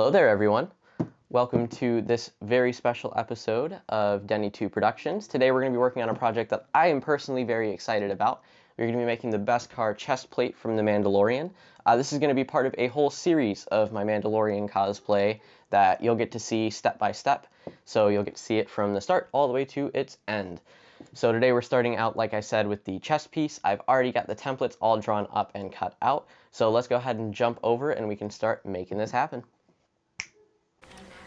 Hello there, everyone. Welcome to this very special episode of Denny 2 Productions. Today we're going to be working on a project that I am personally very excited about. We're going to be making the Beskar chest plate from the Mandalorian. This is going to be part of a whole series of my Mandalorian cosplay that you'll get to see step by step. So you'll get to see it from the start all the way to its end. So today we're starting out, like I said, with the chest piece. I've already got the templates all drawn up and cut out. So let's go ahead and jump over and we can start making this happen.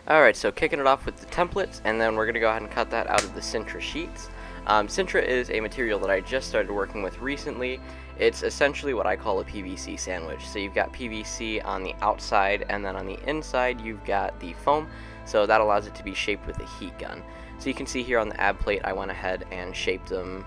Alright, so kicking it off with the templates, and then we're going to go ahead and cut that out of the Sintra sheets. Sintra is a material that I just started working with recently. It's essentially what I call a PVC sandwich. So you've got PVC on the outside, and then on the inside you've got the foam, so that allows it to be shaped with a heat gun. So you can see here on the ab plate I went ahead and shaped them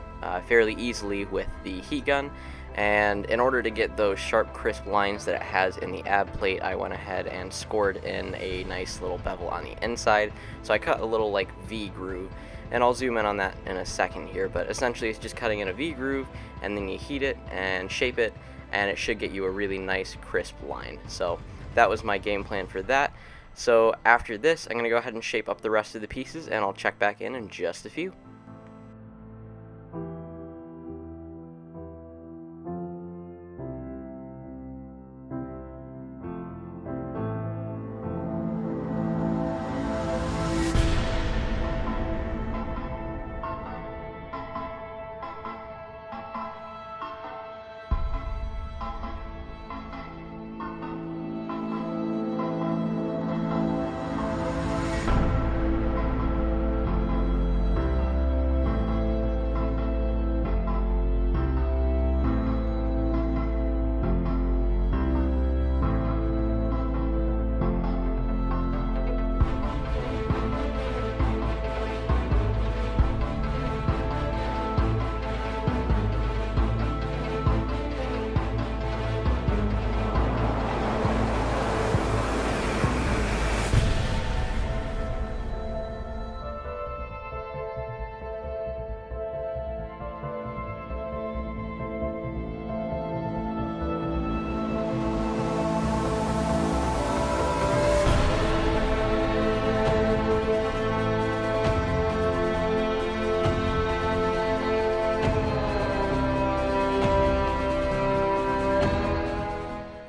fairly easily with the heat gun. And in order to get those sharp, crisp lines that it has in the ab plate, I went ahead and scored in a nice little bevel on the inside. So I cut a little like V groove, and I'll zoom in on that in a second here, but essentially it's just cutting in a V groove, and then you heat it and shape it, and it should get you a really nice, crisp line. So that was my game plan for that. So after this, I'm going to go ahead and shape up the rest of the pieces, and I'll check back in just a few.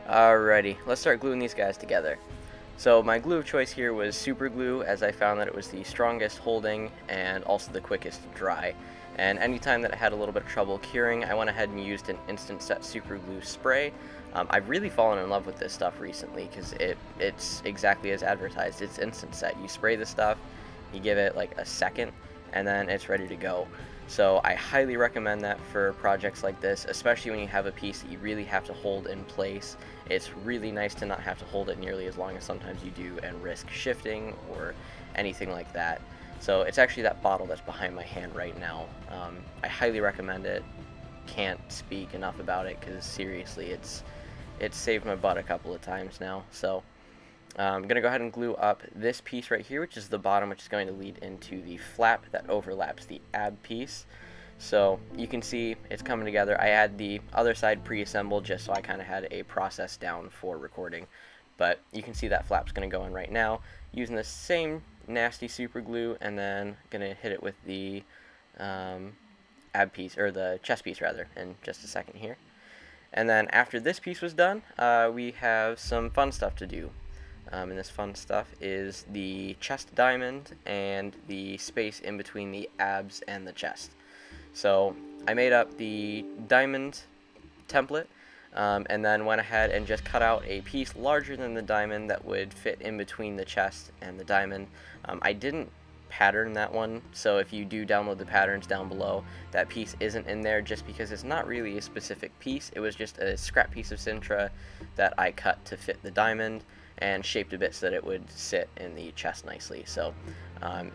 Alrighty, let's start gluing these guys together. So my glue of choice here was super glue, as I found that it was the strongest holding and also the quickest to dry. And anytime that I had a little bit of trouble curing, I went ahead and used an instant set super glue spray. I've really fallen in love with this stuff recently because it's exactly as advertised. It's instant set. You spray the stuff, you give it like a second, and then it's ready to go. So I highly recommend that for projects like this, especially when you have a piece that you really have to hold in place. It's really nice to not have to hold it nearly as long as sometimes you do and risk shifting or anything like that. So it's actually that bottle that's behind my hand right now. I highly recommend it. Can't speak enough about it because seriously, it's saved my butt a couple of times now. So I'm going to go ahead and glue up this piece right here, which is the bottom, which is going to lead into the flap that overlaps the ab piece. So you can see it's coming together. I had the other side pre-assembled just so I kind of had a process down for recording. But you can see that flap's going to go in right now using the same nasty super glue, and then going to hit it with the ab piece, or the chest piece rather, in just a second here. And then after this piece was done, we have some fun stuff to do. And this fun stuff is the chest diamond and the space in between the abs and the chest. So I made up the diamond template, and then went ahead and just cut out a piece larger than the diamond that would fit in between the chest and the diamond. I didn't pattern that one, so if you do download the patterns down below, that piece isn't in there just because it's not really a specific piece. It was just a scrap piece of Sintra that I cut to fit the diamond and shaped a bit so that it would sit in the chest nicely. So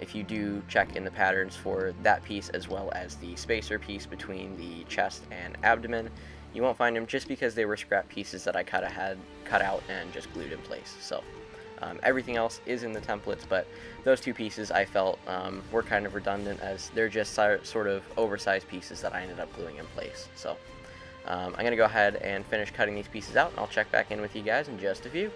if you do check in the patterns for that piece as well as the spacer piece between the chest and abdomen, you won't find them just because they were scrap pieces that I had cut out and just glued in place. So everything else is in the templates, but those two pieces I felt were kind of redundant, as they're just sort of oversized pieces that I ended up gluing in place. So I'm going to go ahead and finish cutting these pieces out, and I'll check back in with you guys in just a few.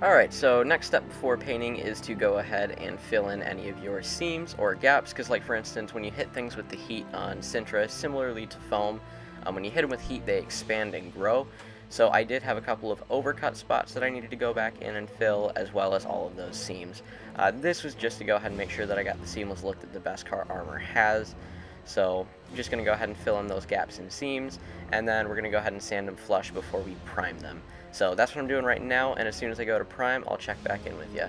Alright, so next step before painting is to go ahead and fill in any of your seams or gaps, because like for instance, when you hit things with the heat on Sintra, similarly to foam, when you hit them with heat, they expand and grow. So I did have a couple of overcut spots that I needed to go back in and fill, as well as all of those seams. This was just to go ahead and make sure that I got the seamless look that the Beskar armor has. So I'm just going to go ahead and fill in those gaps and seams, and then we're going to go ahead and sand them flush before we prime them. So that's what I'm doing right now, and as soon as I go to prime, I'll check back in with you.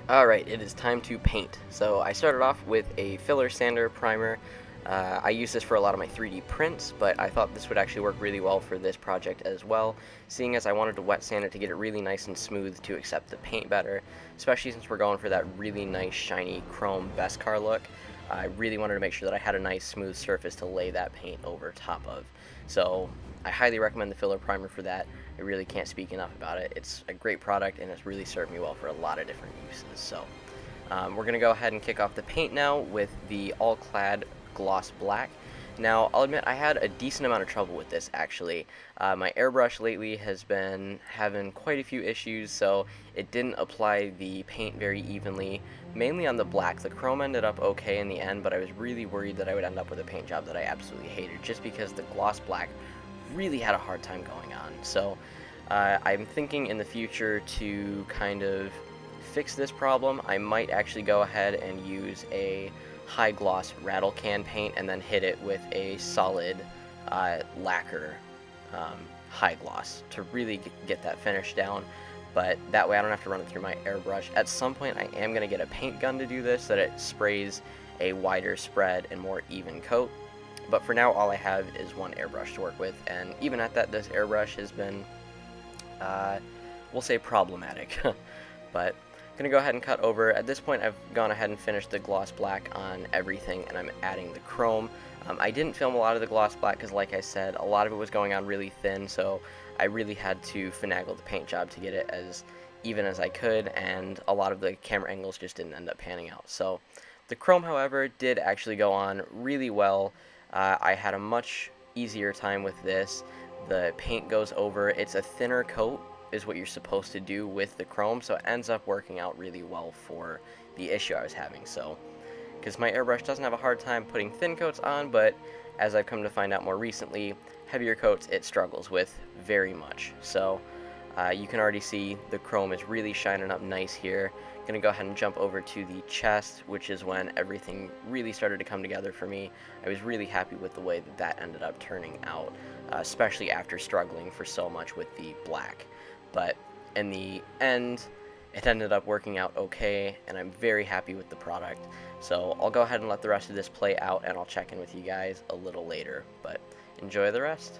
Alright, it is time to paint. So I started off with a filler sander primer. I use this for a lot of my 3D prints, but I thought this would actually work really well for this project as well, seeing as I wanted to wet sand it to get it really nice and smooth to accept the paint better, especially since we're going for that really nice shiny chrome Beskar look. I really wanted to make sure that I had a nice smooth surface to lay that paint over top of. So I highly recommend the filler primer for that. I really can't speak enough about it. It's a great product and it's really served me well for a lot of different uses. So we're going to go ahead and kick off the paint now with the All Clad Gloss Black. Now, I'll admit I had a decent amount of trouble with this actually. My airbrush lately has been having quite a few issues, so it didn't apply the paint very evenly, mainly on the black. The chrome ended up okay in the end, but I was really worried that I would end up with a paint job that I absolutely hated, just because the gloss black really had a hard time going on. So I'm thinking in the future to kind of fix this problem. I might actually go ahead and use a high gloss rattle can paint and then hit it with a solid lacquer high gloss to really get that finish down. But that way I don't have to run it through my airbrush. At some point I am going to get a paint gun to do this, so that it sprays a wider spread and more even coat. But for now, all I have is one airbrush to work with, and even at that, this airbrush has been, we'll say, problematic. But I'm going to go ahead and cut over. At this point, I've gone ahead and finished the gloss black on everything, and I'm adding the chrome. I didn't film a lot of the gloss black because, like I said, a lot of it was going on really thin, so I really had to finagle the paint job to get it as even as I could, and a lot of the camera angles just didn't end up panning out. So the chrome, however, did actually go on really well. I had a much easier time with this. The paint goes over. It's a thinner coat is what you're supposed to do with the chrome, so it ends up working out really well for the issue I was having. So, because my airbrush doesn't have a hard time putting thin coats on, but as I've come to find out more recently, heavier coats it struggles with very much. So you can already see the chrome is really shining up nice here. Gonna go ahead and jump over to the chest, which is when everything really started to come together for me. I was really happy with the way that that ended up turning out, especially after struggling for so much with the black. But in the end, it ended up working out okay, and I'm very happy with the product. So I'll go ahead and let the rest of this play out, and I'll check in with you guys a little later. But enjoy the rest.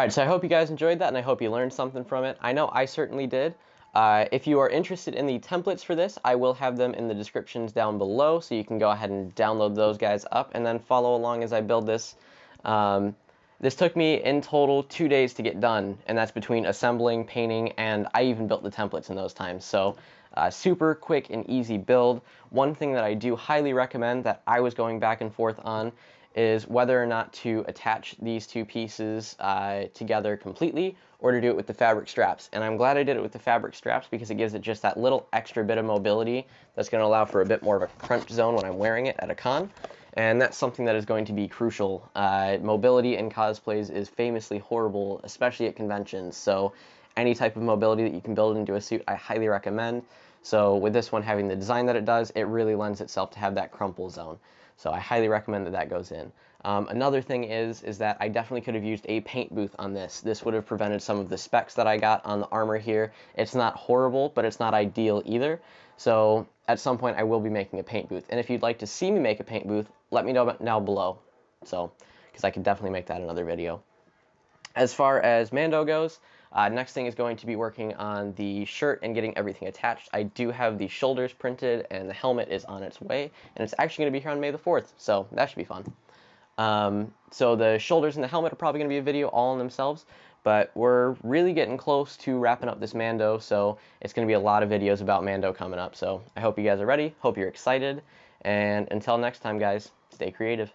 Alright, so I hope you guys enjoyed that, and I hope you learned something from it. I know I certainly did. If you are interested in the templates for this, I will have them in the descriptions down below, so you can go ahead and download those guys up, and then follow along as I build this. This took me in total 2 days to get done, and that's between assembling, painting, and I even built the templates in those times. So super quick and easy build. One thing that I do highly recommend that I was going back and forth on is whether or not to attach these two pieces together completely or to do it with the fabric straps. And I'm glad I did it with the fabric straps because it gives it just that little extra bit of mobility that's going to allow for a bit more of a crunch zone when I'm wearing it at a con. And that's something that is going to be crucial. Mobility in cosplays is famously horrible, especially at conventions. So any type of mobility that you can build into a suit, I highly recommend. So with this one having the design that it does, it really lends itself to have that crumple zone. So I highly recommend that that goes in. Another thing is that I definitely could have used a paint booth on this. This would have prevented some of the specs that I got on the armor here. It's not horrible, but it's not ideal either. So at some point I will be making a paint booth. And if you'd like to see me make a paint booth, let me know down below. So, because I could definitely make that another video. As far as Mando goes, next thing is going to be working on the shirt and getting everything attached. I do have the shoulders printed and the helmet is on its way, and it's actually going to be here on May the 4th, so that should be fun. So the shoulders and the helmet are probably going to be a video all in themselves, but we're really getting close to wrapping up this Mando, so it's going to be a lot of videos about Mando coming up. So I hope you guys are ready, hope you're excited, and until next time guys, stay creative.